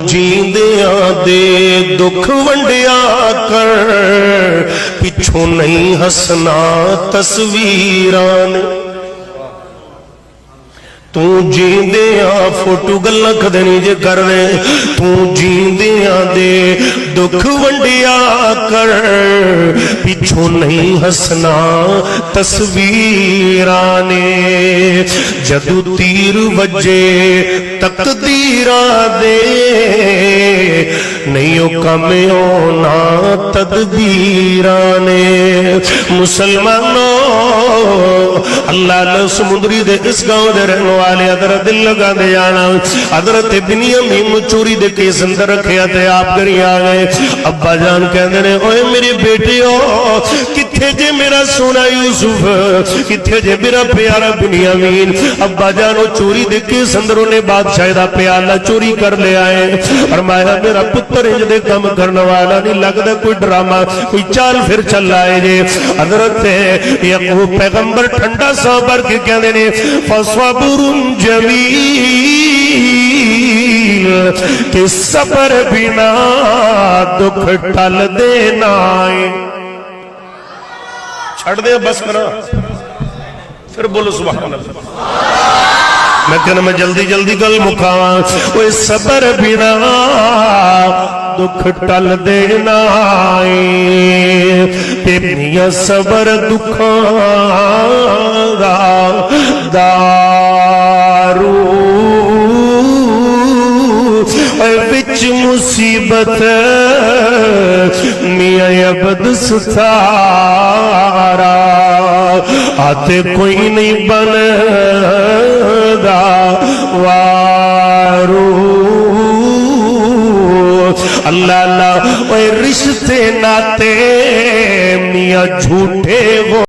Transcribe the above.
جیندیاں دے دکھ ونڈیا کر پچھوں نہیں ہسنا تصویران تو جیندیاں فوٹو گلہ کھدنی جے کر رہے تو جیندیاں دے دکھ ونڈیا کر پچھوں نہیں ہسنا تصویرانے جدو تیر وجے تقدیرہ دے نہیں کمیونا تدبیرانے مسلمانوں اللہ نے سمندری دے اس گاؤں دے رہنو والے حضرت دل لگا دے جانا حضرت بنیامین چوری دے کیس اندر رکھیا تے آپ گری آگئے ابا جان کہنے نے اوے میرے بیٹے ہو کتھے جے میرا سونا یوسف کتھے جے میرا پیارا بنیامین ابا جان وہ چوری دے کیس اندر انہیں بادشاہ دا پیالہ چوری کر لے آئے فرمایا میرا پتر انج دے کم کرنے والا نہیں لگتا کوئی ڈرامہ کوئی چال پھر چل آئے جے حضرت یعقوب پیغمبر ٹھنڈا صبر کے کہنے نے فصبر جمیل کہ صبر بنا دکھ ٹل دینا چھڑ دے بس کرا پھر بولو سبحان اللہ میں کہنا میں جلدی جلدی گل مکھاواں وہ صبر بنا دکھ ٹل دینا تیریا صبر دکھاں دارو وچ مصیبت میاں عبد ستارا آتے کوئی نہیں بندا وارو اللہ اللہ اے رشتے ناتے میاں جھوٹے وہ